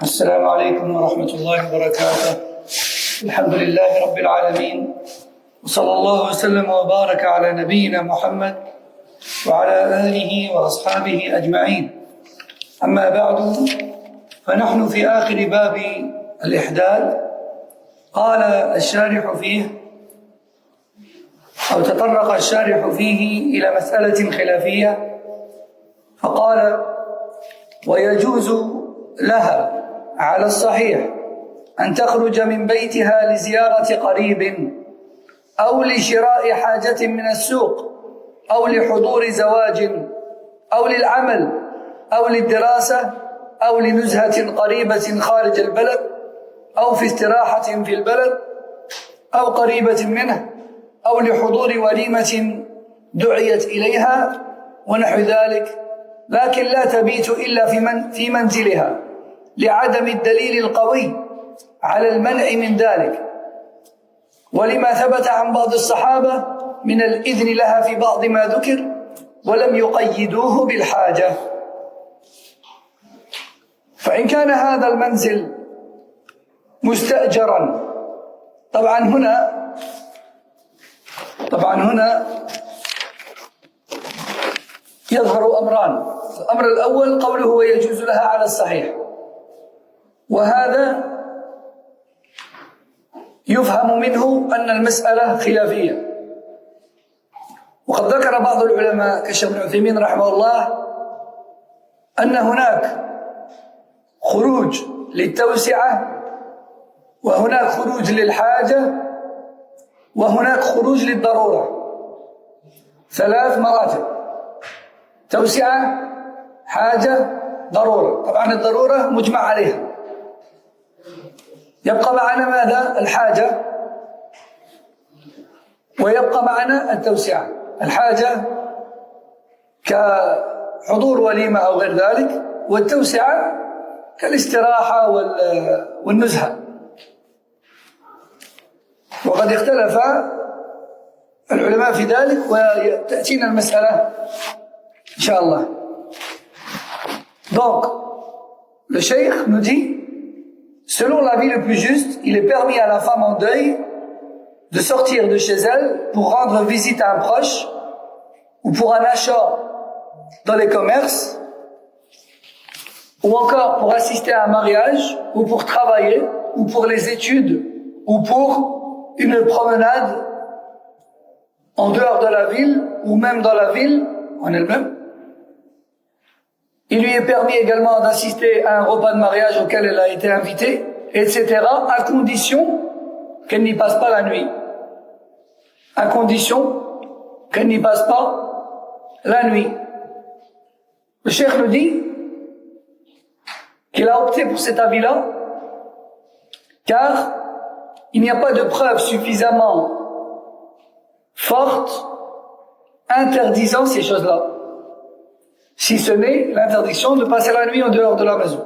السلام عليكم ورحمة الله وبركاته. الحمد لله رب العالمين، وصلى الله وسلم وبارك على نبينا محمد وعلى آله وأصحابه أجمعين. أما بعد، فنحن في آخر باب الإحداث. قال الشارح فيه أو تطرق الشارح فيه إلى مسألة خلافية، فقال: ويجوز لها على الصحيح أن تخرج من بيتها لزيارة قريب أو لشراء حاجة من السوق أو لحضور زواج أو للعمل أو للدراسة أو لنزهة قريبة خارج البلد أو في استراحة في البلد أو قريبة منه أو لحضور وليمة دعيت إليها ونحو ذلك، لكن لا تبيت إلا في منزلها لعدم الدليل القوي على المنع من ذلك، ولما ثبت عن بعض الصحابة من الإذن لها في بعض ما ذكر ولم يقيدوه بالحاجة. فإن كان هذا المنزل مستأجرا، طبعا هنا يظهر أمران. الأمر الأول قوله ويجوز لها على الصحيح، وهذا يفهم منه أن المسألة خلافية. وقد ذكر بعض العلماء كالشيخ ابن عثيمين رحمه الله أن هناك خروج للتوسعة، وهناك خروج للحاجة، وهناك خروج للضرورة. 3 مراتب: توسعة، حاجة، ضرورة. طبعا الضرورة مجمع عليها. يبقى معنا ماذا؟ الحاجة، ويبقى معنا التوسعة. الحاجة كحضور وليمة أو غير ذلك، والتوسعة كالاستراحة والنزهة. وقد اختلف العلماء في ذلك، وتأتينا المسألة إن شاء الله. Donc, le cheikh nous dit: selon l'avis le plus juste, il est permis à la femme en deuil de sortir de chez elle pour rendre visite à un proche, ou pour un achat dans les commerces, ou encore pour assister à un mariage, ou pour travailler, ou pour les études, ou pour une promenade en dehors de la ville, ou même dans la ville en elle-même. Il lui est permis également d'assister à un repas de mariage auquel elle a été invitée, etc., à condition qu'elle n'y passe pas la nuit. À condition qu'elle n'y passe pas la nuit. Le cheikh nous dit qu'il a opté pour cet avis-là, car il n'y a pas de preuve suffisamment forte interdisant ces choses-là, si ce n'est l'interdiction de passer la nuit en dehors de la maison.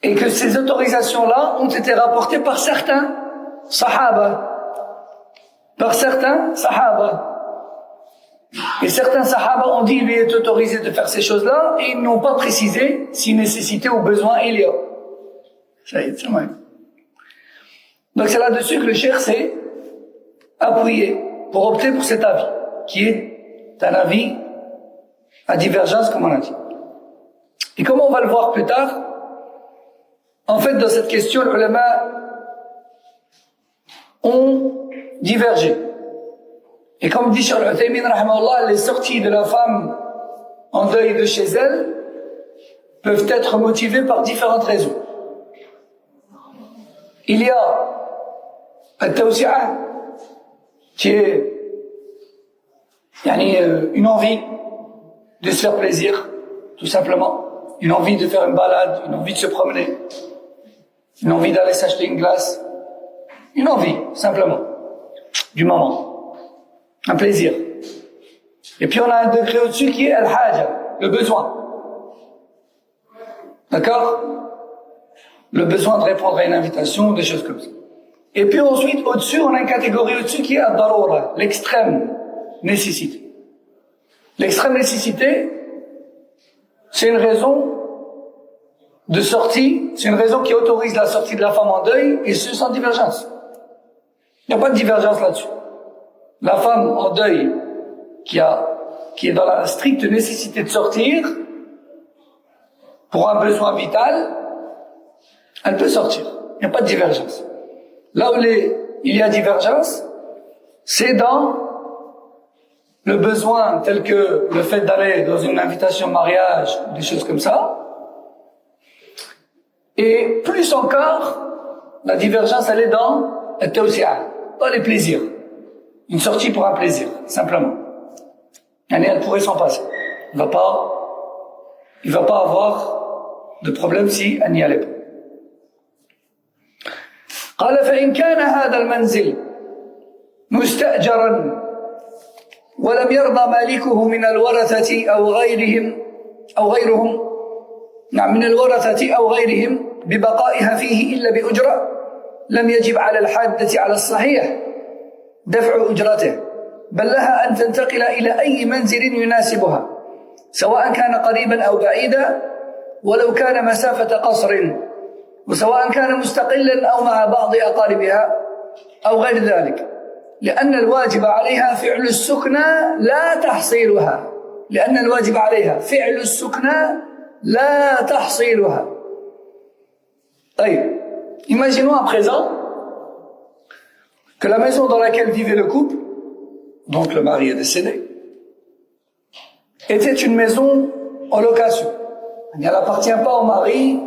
Et que ces autorisations-là ont été rapportées par certains sahaba. Et certains sahaba ont dit qu'il lui est autorisé de faire ces choses-là, et ils n'ont pas précisé si nécessité ou besoin il y a. Donc c'est là-dessus que le cheikh s'est appuyé pour opter pour cet avis, qui est un avis à divergence, comme on a dit. Et comme on va le voir plus tard, en fait, dans cette question, les ulama ont divergé. Et comme dit Cheikh Al-Uthaymin rahimahullah, les sorties de la femme en deuil de chez elle peuvent être motivées par différentes raisons. Il y a al-tawsi'a, qui est une envie de se faire plaisir, tout simplement, une envie de faire une balade, une envie de se promener, une envie d'aller s'acheter une glace, une envie, simplement, du moment, un plaisir. Et puis on a un degré au-dessus qui est al-haja, le besoin. D'accord? Le besoin de répondre à une invitation, des choses comme ça. Et puis ensuite, au-dessus, on a une catégorie au-dessus qui est al-darura, l'extrême nécessité. L'extrême nécessité, c'est une raison de sortie, c'est une raison qui autorise la sortie de la femme en deuil, et ce sans divergence. Il n'y a pas de divergence là-dessus. La femme en deuil qui est dans la stricte nécessité de sortir pour un besoin vital, elle peut sortir. Il n'y a pas de divergence. Là où il y a divergence, c'est dans le besoin tel que le fait d'aller dans une invitation de mariage, des choses comme ça. Et plus encore, la divergence, elle est dans les plaisirs. Une sortie pour un plaisir, simplement. Elle pourrait s'en passer. Il va pas avoir de problème si elle n'y allait pas. قال فإن كان هذا المنزل مستأجرا ولم يرضى مالكه من الورثة أو غيرهم من الورثة أو غيرهم ببقائها فيه إلا بأجرة لم يجب على الحادة على الصحيح دفع أجرته بل لها أن تنتقل إلى أي منزل يناسبها سواء كان قريبا أو بعيدا ولو كان مسافة قصر وسواء كان مستقلا أو مع بعض أقاربها أو غير ذلك لأن الواجب عليها فعل السكنى لا تحصيلها لأن الواجب عليها فعل السكنى لا تحصيلها. طيب, imaginons à présent que la maison dans laquelle vivait le couple, donc le mari est décédé, était une maison en location. Elle n'appartient pas au mari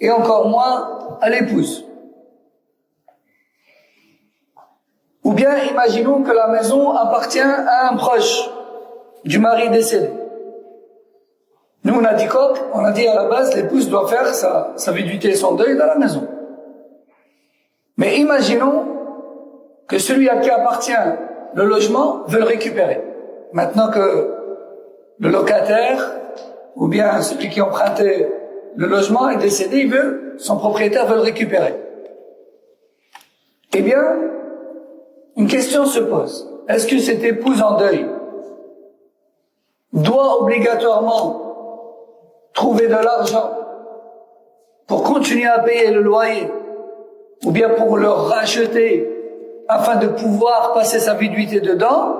et encore moins à l'épouse. Ou bien imaginons que la maison appartient à un proche du mari décédé. Nous on a dit quoi? On a dit à la base l'épouse doit faire sa viduité et son deuil dans la maison. Mais imaginons que celui à qui appartient le logement veut le récupérer. Maintenant que le locataire ou bien celui qui empruntait le logement est décédé, son propriétaire veut le récupérer. Eh bien, une question se pose. Est-ce que cette épouse en deuil doit obligatoirement trouver de l'argent pour continuer à payer le loyer ou bien pour le racheter afin de pouvoir passer sa viduité dedans,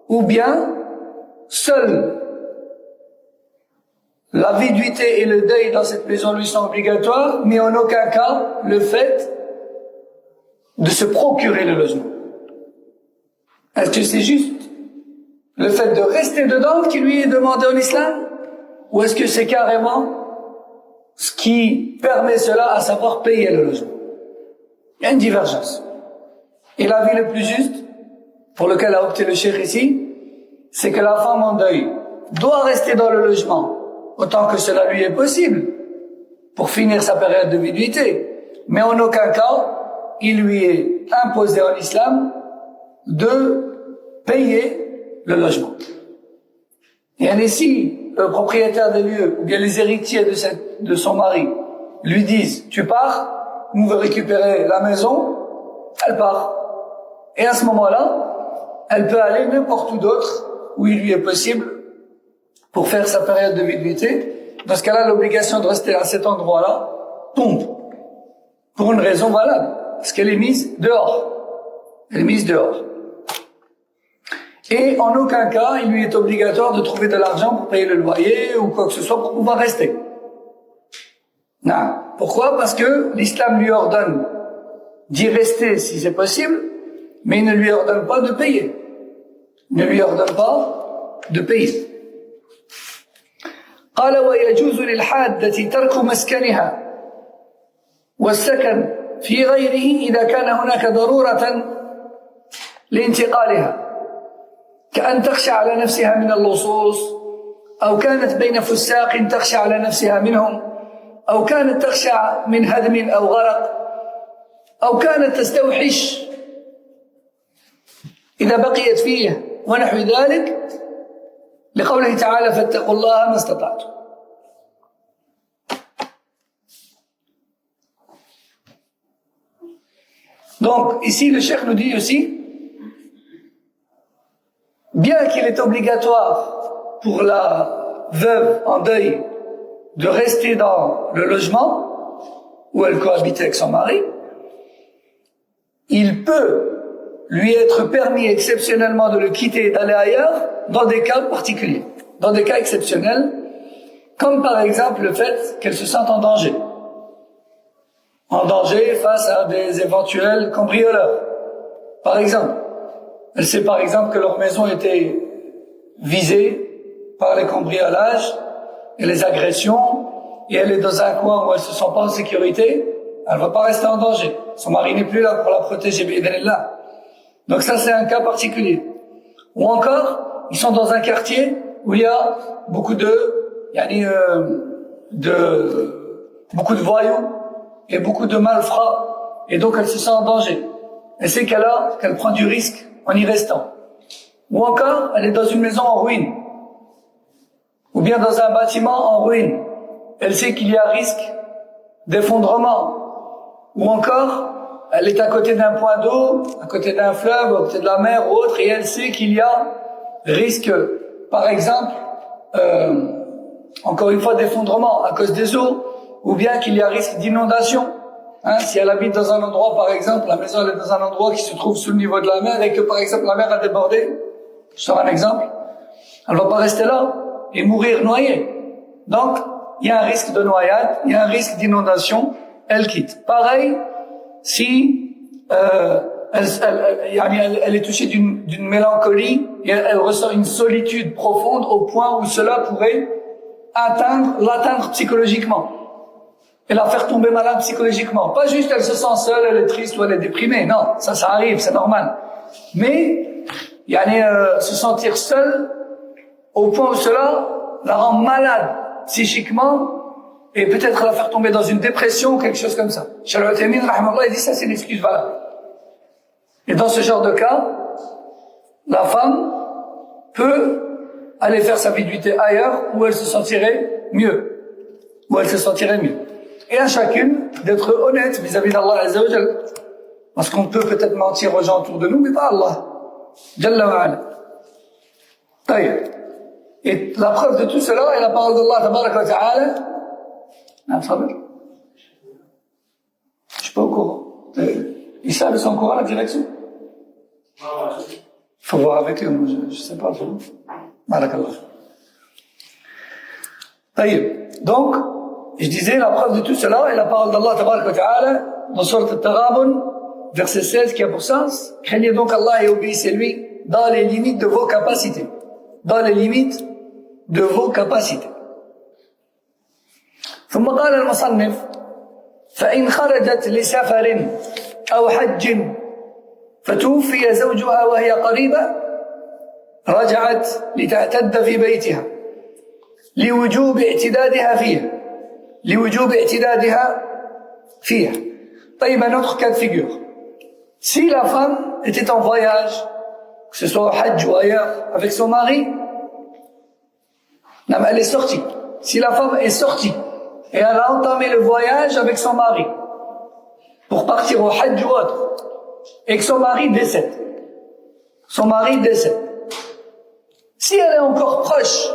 ou bien seule la viduité et le deuil dans cette maison lui sont obligatoires, mais en aucun cas le fait de se procurer le logement. Est-ce que c'est juste le fait de rester dedans qui lui est demandé en islam, ou est-ce que c'est carrément ce qui permet cela, à savoir payer le logement? Il y a une divergence. Et l'avis le plus juste, pour lequel a opté le cheikh ici, c'est que la femme en deuil doit rester dans le logement autant que cela lui est possible pour finir sa période de viduité, mais en aucun cas il lui est imposé en islam de payer le logement. Et ainsi, le propriétaire des lieux ou bien les héritiers de son mari lui disent tu pars, on veut récupérer la maison, elle part. Et à ce moment-là, elle peut aller n'importe où d'autre où il lui est possible pour faire sa période de viduité. Dans ce cas-là, l'obligation de rester à cet endroit-là tombe. Pour une raison valable. Parce qu'elle est mise dehors. Elle est mise dehors. Et en aucun cas, il lui est obligatoire de trouver de l'argent pour payer le loyer ou quoi que ce soit pour pouvoir rester. Non. Pourquoi? Parce que l'islam lui ordonne d'y rester si c'est possible, mais il ne lui ordonne pas de payer. Il ne lui ordonne pas de payer. قال ويجوز للحادة ترك مسكنها والسكن في غيره إذا كان هناك ضرورة لانتقالها كأن تخشى على نفسها من اللصوص أو كانت بين فساق تخشى على نفسها منهم أو كانت تخشى من هدم أو غرق أو كانت تستوحش إذا بقيت فيه ونحو ذلك لقوله تعالى فاتقوا الله ما استطعتم. Donc ici le cheikh nous dit aussi, bien qu'il est obligatoire pour la veuve en deuil de rester dans le logement où elle cohabite avec son mari, il peut lui être permis exceptionnellement de le quitter et d'aller ailleurs dans des cas particuliers, dans des cas exceptionnels, comme par exemple le fait qu'elle se sente en danger face à des éventuels cambrioleurs. Par exemple, elle sait par exemple que leur maison était visée par les cambriolages et les agressions, et elle est dans un coin où elle se sent pas en sécurité, elle va pas rester en danger. Son mari n'est plus là pour la protéger, bi'idhnillah. Donc ça, c'est un cas particulier. Ou encore, ils sont dans un quartier où il y a beaucoup beaucoup de voyous et beaucoup de malfrats, et donc elle se sent en danger. Elle sait qu'elle prend du risque en y restant. Ou encore, elle est dans une maison en ruine, ou bien dans un bâtiment en ruine. Elle sait qu'il y a risque d'effondrement. Ou encore, elle est à côté d'un point d'eau, à côté d'un fleuve, à côté de la mer ou autre, et elle sait qu'il y a risque, par exemple, encore une fois, d'effondrement à cause des eaux, ou bien qu'il y a risque d'inondation. Si elle habite dans un endroit, par exemple, la maison elle est dans un endroit qui se trouve sous le niveau de la mer et que, par exemple, la mer a débordé, je sors un exemple, elle va pas rester là et mourir noyée. Donc, il y a un risque de noyade, il y a un risque d'inondation, elle quitte. Pareil, si elle est touchée d'une mélancolie et elle ressent une solitude profonde au point où cela pourrait l'atteindre psychologiquement et la faire tomber malade psychologiquement. Pas juste elle se sent seule, elle est triste ou elle est déprimée. Non, ça arrive, c'est normal. Mais se sentir seule au point où cela la rend malade psychiquement et peut-être la faire tomber dans une dépression ou quelque chose comme ça. Cheikh Al-Uthaymin, rahimahullah, il dit ça c'est une excuse valable. Et dans ce genre de cas, la femme peut aller faire sa viduité ailleurs où elle se sentirait mieux. Et à chacune d'être honnête vis-à-vis d'Allah Azza wa Jal. Parce qu'on peut peut-être mentir aux gens autour de nous, mais pas Allah. Jalla wa ala. Taïb. Et la preuve de tout cela est la parole d'Allah Tabaraka wa Ta'ala. Je suis pas au courant. Ils savent, ils sont au courant la direction? Faut voir avec eux, moi je sais pas. Barakallah. Taïb. Donc, je disais, la preuve de tout cela est la parole d'Allah Tabaraka wa Ta'ala dans Sourate Al-Taghabun, verset 16, qui a pour sens: craignez donc Allah et obéissez-lui dans les limites de vos capacités. Dans les limites de vos capacités. ثم قال المصنف: فإن خرجت لسفر أو حج فتوفي زوجها وهي قريبة رجعت لتعتد في بيتها لوجوب اعتدادها فيها. طيب, un autre cas de figure. Si la femme était en voyage, que ce soit au hajj ou ailleurs, avec son mari, elle est sortie. Si la femme est sortie et elle a entamé le voyage avec son mari pour partir au hajj ou autre, et que son mari décède. Si elle est encore proche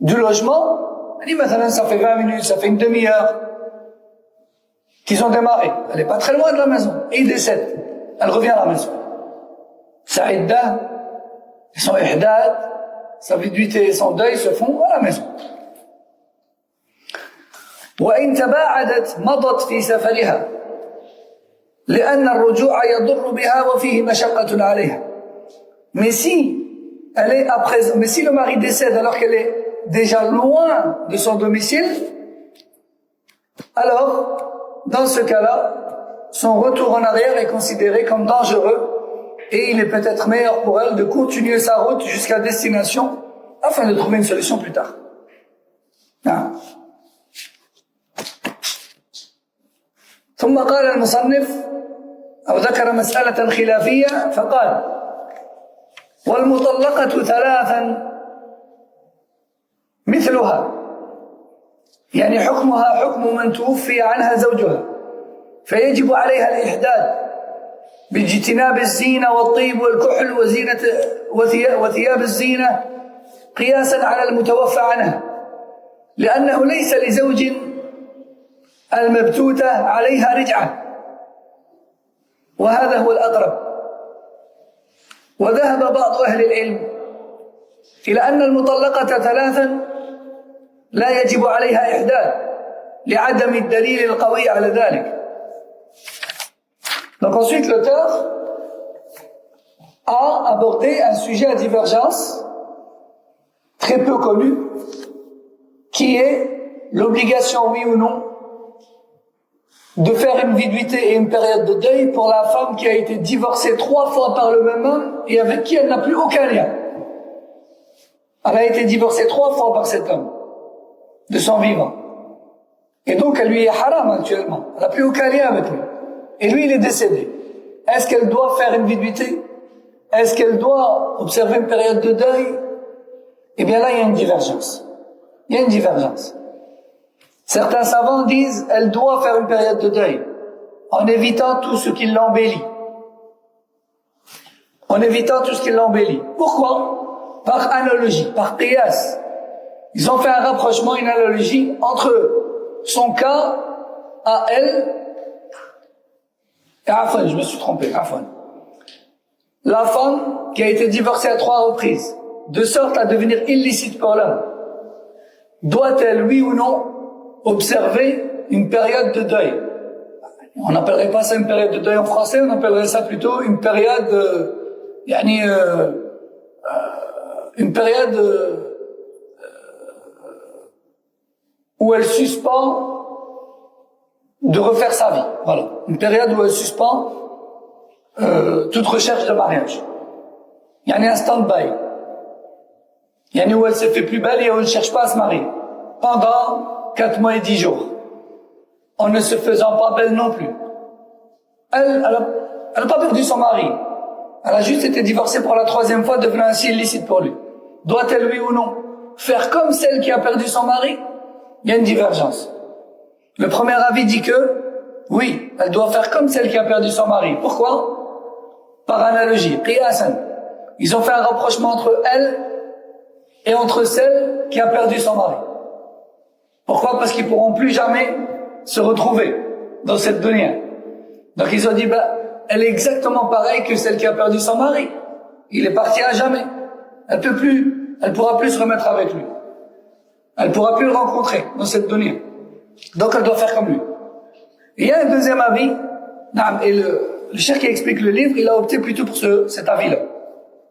du logement, elle dit maintenant ça fait 20 minutes, ça fait une demi-heure qu'ils ont démarré. Elle n'est pas très loin de la maison. Et il décède. Elle revient à la maison. Sa idda, son ihdad, sa viduité et son deuil se font à la maison. وإن تباعدت مضت في سفرها لأن الرجوع يضر بها وفيه مشقة عليها. Mais si le mari décède alors qu'elle est déjà loin de son domicile, alors dans ce cas-là, son retour en arrière est considéré comme dangereux et il est peut-être meilleur pour elle de continuer sa route jusqu'à destination afin de trouver une solution plus tard. ثم قال المصنف أو ذكر مسألة خلافية فقال: والمطلقة ثلاثا مثلها، يعني حكمها حكم من توفي عنها زوجها، فيجب عليها الإحداد باجتناب الزينة والطيب والكحل وثياب الزينة قياسا على المتوفى عنها، لأنه ليس لزوج المبتوتة عليها رجعة، وهذا هو الأقرب. وذهب بعض أهل العلم إلى أن المطلقة ثلاثا لا يجب عليها إحداث لعدم الدليل القوي على ذلك. Donc ensuite l'auteur a abordé un sujet à divergence très peu connu, qui est l'obligation, oui ou non, de faire une viduité et une période de deuil pour la femme qui a été divorcée 3 fois par le même homme et avec qui elle n'a plus aucun lien. Elle a été divorcée 3 fois par cet homme, de son vivant. Et donc elle lui est haram actuellement. Elle n'a plus aucun lien avec lui. Et lui, il est décédé. Est-ce qu'elle doit faire une viduité? Est-ce qu'elle doit observer une période de deuil? Eh bien là, il y a une divergence. Il y a une divergence. Certains savants disent elle doit faire une période de deuil en évitant tout ce qui l'embellit. En évitant tout ce qui l'embellit. Pourquoi? Par analogie, par qiyas. Ils ont fait un rapprochement, une analogie entre son cas à elle. Et Afan, je me suis trompé, Afan. La femme qui a été divorcée à 3 reprises, de sorte à devenir illicite pour l'homme, doit-elle, oui ou non, observer une période de deuil? On n'appellerait pas ça une période de deuil en français, on appellerait ça plutôt une période, où elle suspend de refaire sa vie. Voilà. Une période où elle suspend toute recherche de mariage. Il y a un stand-by. Il y a où elle se fait plus belle et où elle ne cherche pas à se marier. Pendant 4 mois et 10 jours. En ne se faisant pas belle non plus. Elle n'a pas perdu son mari. Elle a juste été divorcée pour la 3e fois, devenant ainsi illicite pour lui. Doit-elle, oui ou non, faire comme celle qui a perdu son mari? Il y a une divergence. Le premier avis dit que, oui, elle doit faire comme celle qui a perdu son mari. Pourquoi? Par analogie, qiyasan. Ils ont fait un rapprochement entre elle et entre celle qui a perdu son mari. Pourquoi? Parce qu'ils pourront plus jamais se retrouver dans cette dunya. Donc ils ont dit, elle est exactement pareille que celle qui a perdu son mari. Il est parti à jamais. Elle pourra plus se remettre avec lui. Elle pourra plus le rencontrer dans cette dunya. Donc elle doit faire comme lui. Il y a un deuxième avis, et le cheikh qui explique le livre, il a opté plutôt pour cet avis-là,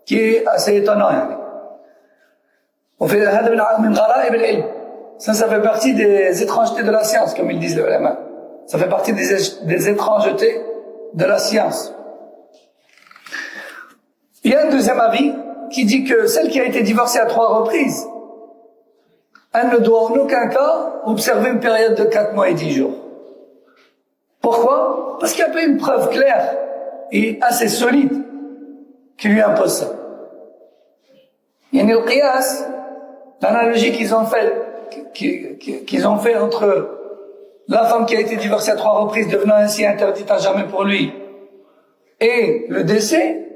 qui est assez étonnant. Ça fait partie des étrangetés de la science, comme ils disent les ulama. Ça fait partie des étrangetés de la science. Il y a un deuxième avis qui dit que celle qui a été divorcée à 3 reprises, elle ne doit en aucun cas observer une période de 4 mois et 10 jours. Pourquoi? Parce qu'il n'y a pas une preuve claire et assez solide qui lui impose ça. Il y a le qiyas, l'analogie qu'ils ont fait entre la femme qui a été divorcée à 3 reprises, devenant ainsi interdite à jamais pour lui, et le décès,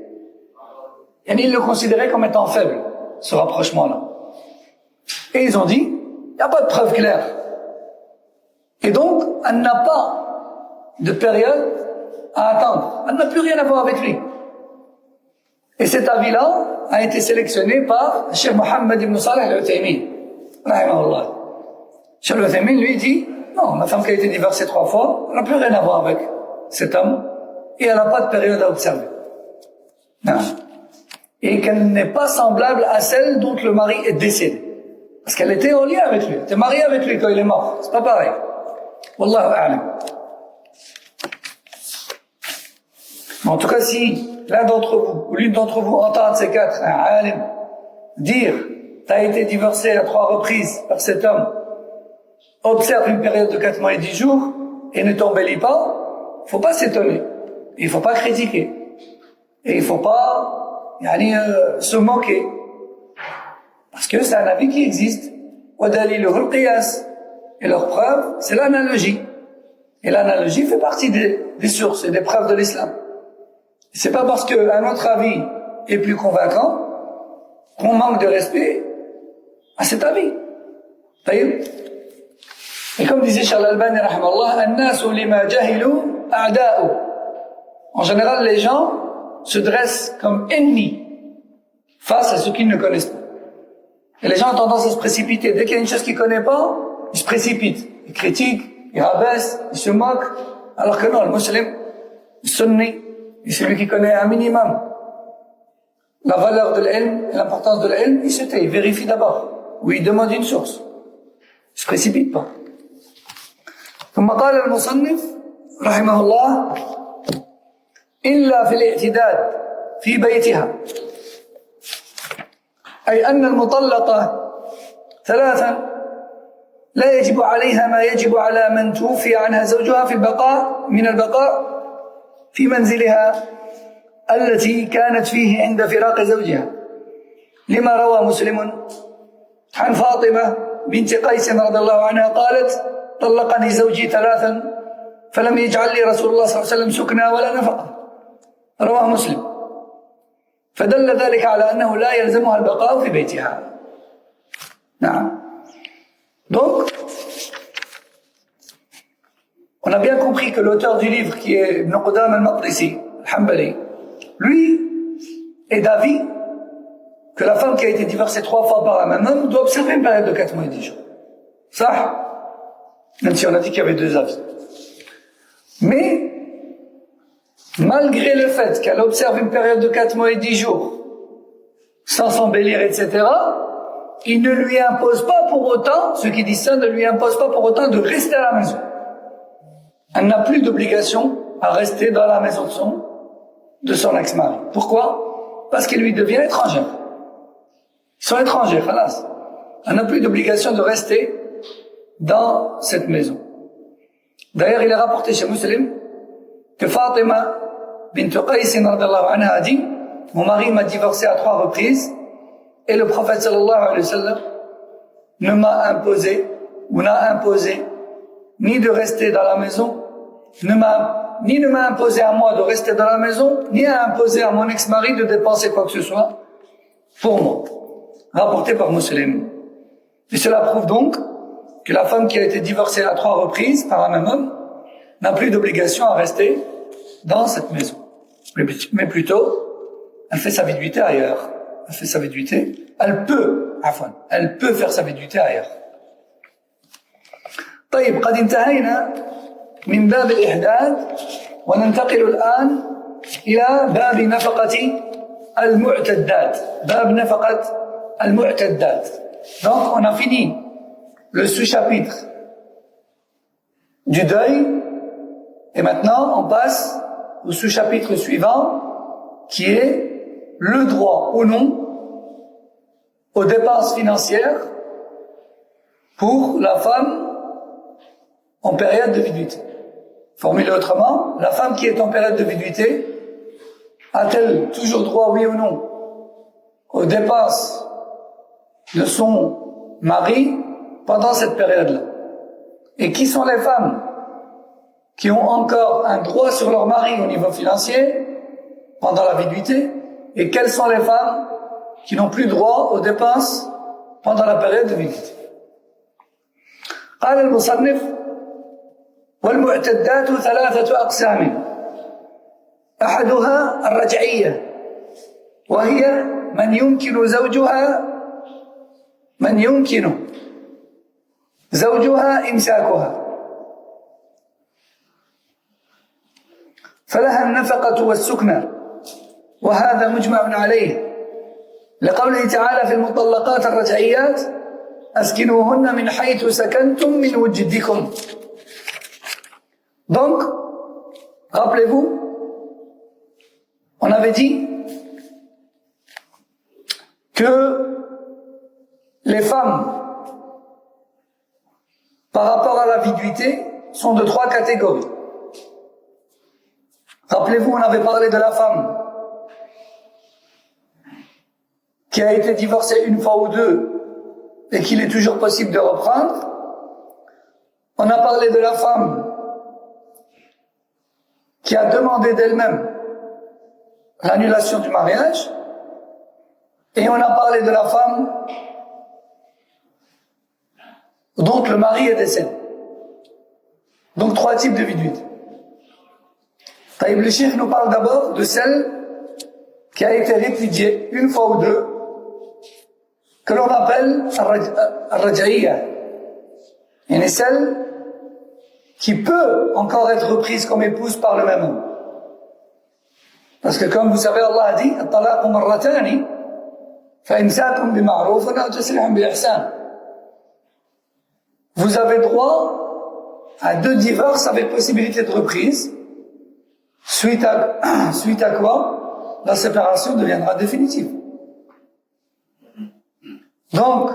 ils le considéraient comme étant faible, ce rapprochement-là. Et ils ont dit, il n'y a pas de preuve claire. Et donc, elle n'a pas de période à attendre. Elle n'a plus rien à voir avec lui. Et cet avis-là a été sélectionné par Cheikh Mohammed ibn Salih al-Uthaymin. Rahimahullah. Cheikh al-Uthaymin lui dit, non, ma femme qui a été divorcée 3 fois, elle n'a plus rien à voir avec cet homme et elle n'a pas de période à observer. Non. Et qu'elle n'est pas semblable à celle dont le mari est décédé. Parce qu'elle était en lien avec lui. Elle était mariée avec lui quand il est mort. C'est pas pareil. Wallahu a'lam. En tout cas, si l'un d'entre vous, ou l'une d'entre vous entend de ces 4, un alim, dire, t'as été divorcé à 3 reprises par cet homme, observe une période de 4 mois et 10 jours, et ne t'embellit pas, faut pas s'étonner. Il faut pas critiquer. Et il faut pas, se moquer. Parce que c'est un avis qui existe. وَدَلِيلُهُ الْقِيَاسِ. Et leur preuve, c'est l'analogie. Et l'analogie fait partie des sources et des preuves de l'islam. C'est pas parce qu'un autre avis est plus convaincant qu'on manque de respect à cet avis. طيب. Et comme disait Charles Albani, rahimahullah, الناس لما جهلوا أعداء. En général, les gens se dressent comme ennemis face à ceux qu'ils ne connaissent pas. Et les gens ont tendance à se précipiter. Dès qu'il y a une chose qu'ils ne connaissent pas, ils se précipitent. Ils critiquent, ils rabaissent, ils se moquent. Alors que non, le musulman, le sunni, c'est celui qui connaît un minimum la valeur de l'ilm et l'importance de l'ilm, il se tait, il vérifie d'abord. Ou il demande une source. Il ne se précipite pas. ثم قال المصنف رحمه الله إلا في الاعتداد في بيتها أي أن المطلقة ثلاثا لا يجب عليها ما يجب على من توفي عنها زوجها في البقاء من البقاء في منزلها التي كانت فيه عند فراق زوجها لما روى مسلم عن فاطمة بنت قيس رضي الله عنها قالت طلقني زوجي ثلاثا فلم يجعل لي رسول الله صلى الله عليه وسلم سكنى ولا نفقة رواه مسلم فدل ذلك على أنه لا يلزمها البقاء في بيتها. نعم. Donc, on a bien compris que l'auteur du livre, qui est Ibn Qudam al-Maqdisi, al-Hanbali, lui est d'avis que la femme qui a été divorcée 3 fois par un même homme doit observer une période de 4 mois et 10 jours. Ça, même si on a dit qu'il y avait 2 avis. Mais, malgré le fait qu'elle observe une période de 4 mois et 10 jours, sans s'embellir, etc., il ne lui impose pas pour autant, ceux qui disent ça ne lui impose pas pour autant de rester à la maison. Elle n'a plus d'obligation à rester dans la maison de son ex-mari. Pourquoi? Parce qu'elle lui devient étrangère. Ils sont étrangers, khalas. Elle n'a plus d'obligation de rester dans cette maison. D'ailleurs, il est rapporté chez Muslim que Fatima bint Qais radhiyallahu anha a dit: mon mari m'a divorcé à 3 reprises et le prophète sallallahu alayhi wa sallam ne m'a imposé ou n'a imposé ni de rester dans la maison, ni ne m'a imposé à moi de rester dans la maison, ni a imposé à mon ex-mari de dépenser quoi que ce soit pour moi. Rapporté par Muslim. Et cela prouve donc que la femme qui a été divorcée à 3 reprises par un même homme n'a plus d'obligation à rester dans cette maison. Mais plutôt, elle fait sa viduité ailleurs. Elle fait sa viduité. Elle peut faire sa viduité ailleurs. طيب قد انتهينا من باب الإحداد وننتقل الآن إلى باب نفقة المعتدات. باب نفقة المعتدات. Donc on a fini le sous-chapitre du deuil et maintenant on passe au sous-chapitre suivant qui est le droit ou non aux dépenses financières pour la femme en période de viduité. Formulé autrement, la femme qui est en période de viduité a-t-elle toujours droit, oui ou non, aux dépenses de son mari pendant cette période-là? Et qui sont les femmes qui ont encore un droit sur leur mari au niveau financier pendant la viduité? Et quelles sont les femmes qui n'ont plus droit aux dépenses pendant la période de viduité? قال المصنف والمعتدات 3 أقسام أحدها الرجعية وهي من يمكن زوجها إمساكها فلها النفقة والسكنى وهذا مجمع عليه لقوله تعالى في المطلقات الرجعيات أسكنوهن من حيث سكنتم من وجدكم. Donc, rappelez-vous, on avait dit que les femmes, par rapport à la viduité, sont de 3 catégories. Rappelez-vous, on avait parlé de la femme qui a été divorcée 1 fois ou 2 et qu'il est toujours possible de reprendre. On a parlé de la femme qui a demandé d'elle-même l'annulation du mariage, et on a parlé de la femme Donc le mari est décédé. Donc 3 types de viduité. Le cheikh nous parle d'abord de celle qui a été répudiée une fois ou deux, que l'on appelle al-raj'iyya. Et celle qui peut encore être reprise comme épouse par le même homme. Parce que comme vous savez, Allah a dit الطلاق مرتان فإمساك بمعروف أو تسريح بإحسان. Vous avez droit à 2 divorces avec possibilité de reprise, suite à quoi la séparation deviendra définitive. Donc,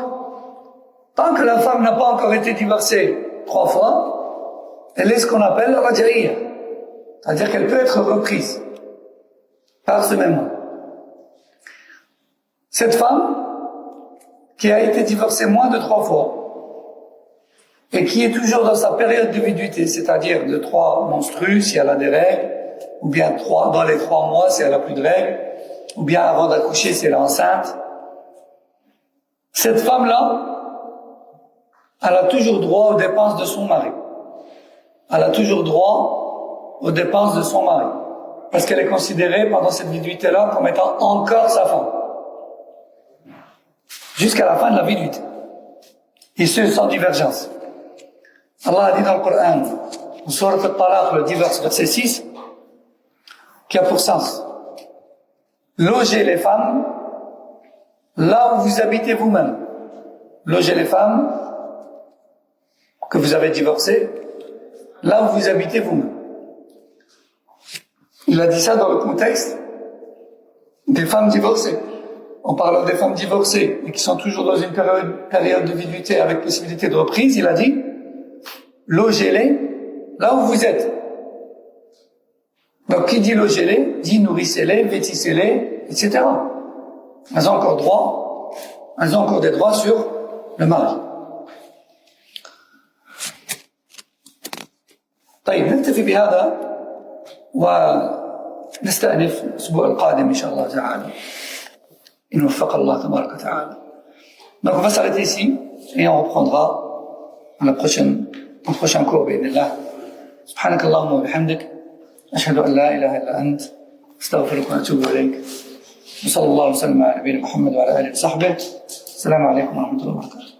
tant que la femme n'a pas encore été divorcée 3 fois, elle est ce qu'on appelle la raj'iyya, c'est-à-dire qu'elle peut être reprise par ce même homme. Cette femme qui a été divorcée moins de 3 fois et qui est toujours dans sa période de viduité, c'est-à-dire de 3 menstrues si elle a des règles, ou bien dans les 3 mois si elle n'a plus de règles, ou bien avant d'accoucher si elle est enceinte, cette femme-là, elle a toujours droit aux dépenses de son mari. Elle a toujours droit aux dépenses de son mari. Parce qu'elle est considérée pendant cette viduité-là comme étant encore sa femme. Jusqu'à la fin de la viduité. Et ce, sans divergence. Allah a dit dans le Coran, au Surat al-Talaq, le divorce, verset 6, qui a pour sens: logez les femmes là où vous habitez vous-même. Logez les femmes que vous avez divorcées là où vous habitez vous-même. Il a dit ça dans le contexte des femmes divorcées. En parlant des femmes divorcées et qui sont toujours dans une période de viduité avec possibilité de reprise, il a dit logez-les là où vous êtes. Donc qui dit logez-les, dit nourrissez-les, vêtissez-les, etc. Elles ont encore des droits sur le mari. طيب نكتفي بهذا ونستأنف الأسبوع القادم إن شاء الله تعالى إن وفق الله تبارك وتعالى. Donc on va s'arrêter ici et on reprendra dans le prochain cours بإذن الله. سبحانك اللهم وبحمدك أشهد أن لا إله إلا أنت أستغفرك وأتوب إليك. وصلى الله وسلم على نبينا محمد وعلى آله وصحبه. السلام عليكم ورحمة الله وبركاته.